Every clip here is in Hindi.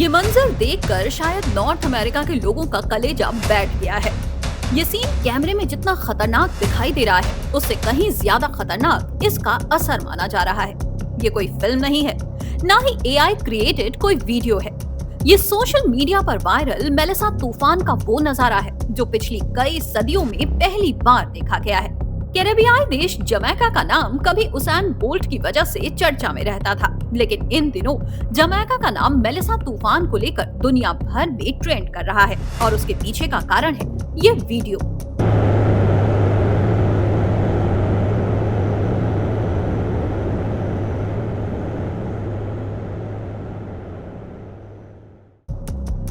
ये मंजर देखकर शायद नॉर्थ अमेरिका के लोगों का कलेजा बैठ गया है। ये सीन कैमरे में जितना खतरनाक दिखाई दे रहा है, उससे कहीं ज्यादा खतरनाक इसका असर माना जा रहा है। ये कोई फिल्म नहीं है, ना ही एआई क्रिएटेड कोई वीडियो है। ये सोशल मीडिया पर वायरल मेलिसा तूफान का वो नजारा है जो पिछली कई सदियों में पहली बार देखा गया है। कैरेबियाई देश जमैका का नाम कभी उसैन बोल्ट की वजह से चर्चा में रहता था, लेकिन इन दिनों जमैका का नाम मेलिसा तूफान को लेकर दुनिया भर में ट्रेंड कर रहा है और उसके पीछे का कारण है ये वीडियो।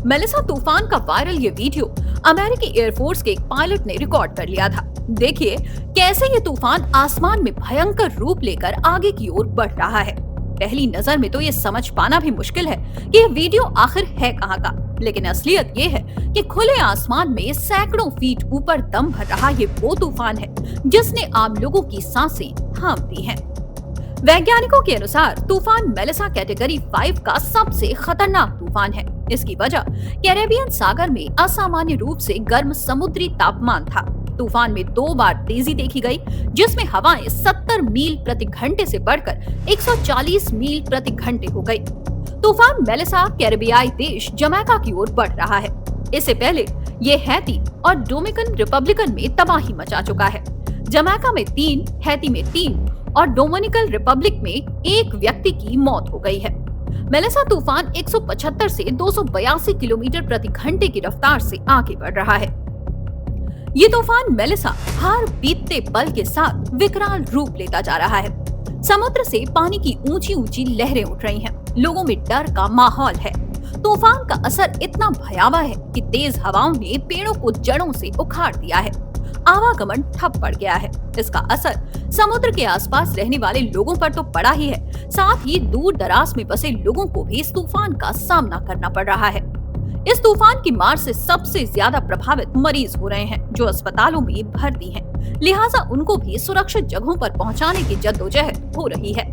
मेलिसा तूफान का वायरल ये वीडियो अमेरिकी एयरफोर्स के एक पायलट ने रिकॉर्ड कर लिया था। देखिए कैसे ये तूफान आसमान में भयंकर रूप लेकर आगे की ओर बढ़ रहा है। पहली नजर में तो ये समझ पाना भी मुश्किल है कि ये वीडियो आखिर है कहाँ का, लेकिन असलियत ये है कि खुले आसमान में सैकड़ों फीट ऊपर दम भर रहा ये वो तूफान है जिसने आम लोगों की सांसें थाम दी हैं। वैज्ञानिकों के अनुसार तूफान मेलिसा कैटेगरी 5 का सबसे खतरनाक तूफान है। इसकी वजह कैरेबियन सागर में असामान्य रूप से गर्म समुद्री तापमान था। तूफान में 2 बार तेजी देखी गई, जिसमें हवाएं 70 मील प्रति घंटे से बढ़कर 140 मील प्रति घंटे हो गई। तूफान मेलिसा कैरेबियाई देश जमैका की ओर बढ़ रहा है। इससे पहले ये हैती और डोमिनिकन रिपब्लिकन में तबाही मचा चुका है। जमैका में 3, हैती में 3 और डोमिनिकन रिपब्लिक में 1 व्यक्ति की मौत हो गई है। मेलिसा तूफान 175 से 282 किलोमीटर प्रति घंटे की रफ्तार से आगे बढ़ रहा है। ये तूफान मेलिसा हर बीतते पल के साथ विकराल रूप लेता जा रहा है। समुद्र से पानी की ऊंची ऊंची लहरें उठ रही हैं। लोगों में डर का माहौल है। तूफान का असर इतना भयावह है कि तेज हवाओं ने पेड़ों को जड़ों से उखाड़ दिया है। आवागमन ठप पड़ गया है। इसका असर समुद्र के आसपास रहने वाले लोगों पर तो पड़ा ही है, साथ ही दूर दराज में बसे लोगों को भी इस तूफान का सामना करना पड़ रहा है। इस तूफान की मार से सबसे ज्यादा प्रभावित मरीज हो रहे हैं जो अस्पतालों में भर्ती हैं। लिहाजा उनको भी सुरक्षित जगहों पर पहुंचाने की जद्दोजहद हो रही है।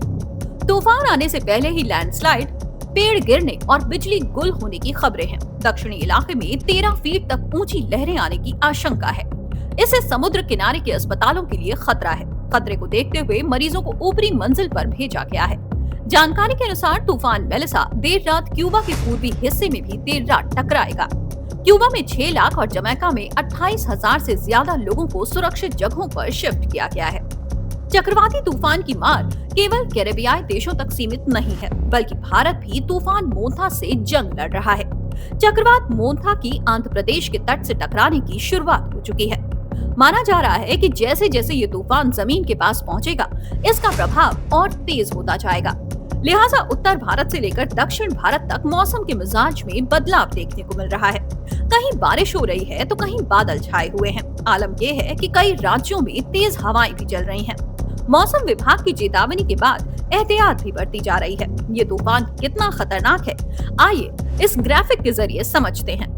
तूफान आने से पहले ही लैंडस्लाइड, पेड़ गिरने और बिजली गुल होने की खबरें हैं। दक्षिणी इलाके में 13 फीट तक ऊंची लहरें आने की आशंका है। इससे समुद्र किनारे के अस्पतालों के लिए खतरा है। खतरे को देखते हुए मरीजों को ऊपरी मंजिल पर भेजा गया है। जानकारी के अनुसार तूफान मेलिसा देर रात क्यूबा के पूर्वी हिस्से में भी देर रात टकराएगा। क्यूबा में 6 लाख और जमैका में 28,000 से ज्यादा लोगों को सुरक्षित जगहों पर शिफ्ट किया गया है। चक्रवाती तूफान की मार केवल कैरेबियाई देशों तक सीमित नहीं है, बल्कि भारत भी तूफान मोंथा से जंग लड़ रहा है। चक्रवात मोंथा की आंध्र प्रदेश के तट से टकराने की शुरुआत हो चुकी है। माना जा रहा है कि जैसे जैसे ये तूफान जमीन के पास पहुंचेगा, इसका प्रभाव और तेज होता जाएगा। लिहाजा उत्तर भारत से लेकर दक्षिण भारत तक मौसम के मिजाज में बदलाव देखने को मिल रहा है। कहीं बारिश हो रही है तो कहीं बादल छाए हुए हैं। आलम यह है कि कई राज्यों में तेज हवाएं भी चल रही हैं। मौसम विभाग की चेतावनी के बाद एहतियात भी बढ़ती जा रही है। ये तूफान कितना खतरनाक है, आइए इस ग्राफिक के जरिए समझते हैं।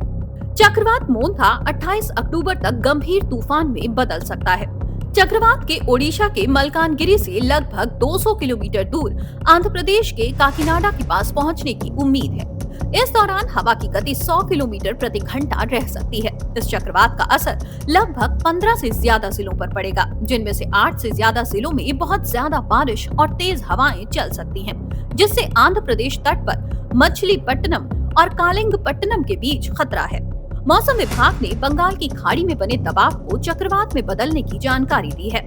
चक्रवात मोंथा 28 अक्टूबर तक गंभीर तूफान में बदल सकता है। चक्रवात के ओडिशा के मलकानगिरी से लगभग 200 किलोमीटर दूर आंध्र प्रदेश के काकीनाडा के पास पहुंचने की उम्मीद है। इस दौरान हवा की गति 100 किलोमीटर प्रति घंटा रह सकती है। इस चक्रवात का असर लगभग 15 से ज्यादा जिलों पर पड़ेगा, जिनमें से 8 से ज्यादा जिलों में बहुत ज्यादा बारिश और तेज हवाएं चल सकती हैं, जिससे आंध्र प्रदेश तट पर मछलीपट्टनम और कालिंगपट्टनम के बीच खतरा है। मौसम विभाग ने बंगाल की खाड़ी में बने दबाव को चक्रवात में बदलने की जानकारी दी है।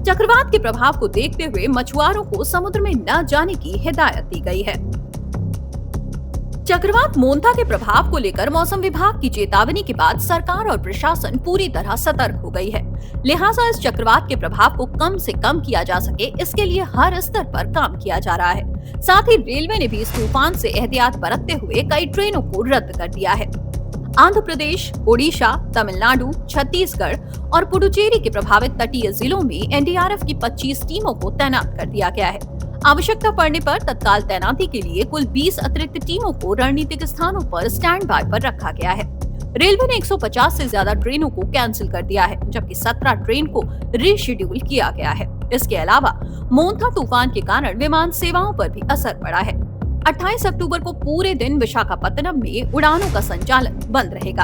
चक्रवात के प्रभाव को देखते हुए मछुआरों को समुद्र में न जाने की हिदायत दी गई है। चक्रवात मोंथा के प्रभाव को लेकर मौसम विभाग की चेतावनी के बाद सरकार और प्रशासन पूरी तरह सतर्क हो गई है। लिहाजा इस चक्रवात के प्रभाव को कम से कम किया जा सके, इसके लिए हर स्तर पर काम किया जा रहा है। साथ ही रेलवे ने भी इस तूफान से एहतियात बरतते हुए कई ट्रेनों को रद्द कर दिया है। आंध्र प्रदेश, ओडिशा, तमिलनाडु, छत्तीसगढ़ और पुडुचेरी के प्रभावित तटीय जिलों में एनडीआरएफ की 25 टीमों को तैनात कर दिया गया है। आवश्यकता पड़ने पर तत्काल तैनाती के लिए कुल 20 अतिरिक्त टीमों को रणनीतिक स्थानों पर स्टैंड बाय पर रखा गया है। रेलवे ने 150 से ज्यादा ट्रेनों को कैंसिल कर दिया है, जबकि 17 ट्रेन को रीशेड्यूल किया गया है। इसके अलावा मोंथा तूफान के कारण विमान सेवाओं पर भी असर पड़ा है। 28 अक्टूबर को पूरे दिन विशाखापत्तनम में उड़ानों का संचालन बंद रहेगा।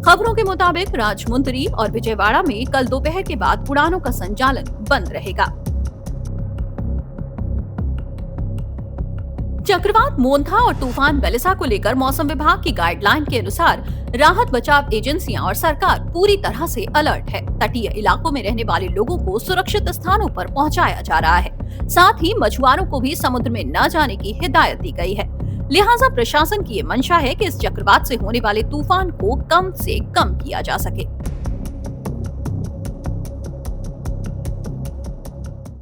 खबरों के मुताबिक राजमुंदरी और विजयवाड़ा में कल दोपहर के बाद उड़ानों का संचालन बंद रहेगा। चक्रवात मोन्था और तूफान मेलिसा को लेकर मौसम विभाग की गाइडलाइन के अनुसार राहत बचाव एजेंसियां और सरकार पूरी तरह से अलर्ट है। तटीय इलाकों में रहने वाले लोगों को सुरक्षित स्थानों पर पहुंचाया जा रहा है। साथ ही मछुआरों को भी समुद्र में न जाने की हिदायत दी गई है। लिहाजा प्रशासन की ये मंशा है कि इस चक्रवात से होने वाले तूफान को कम से कम किया जा सके।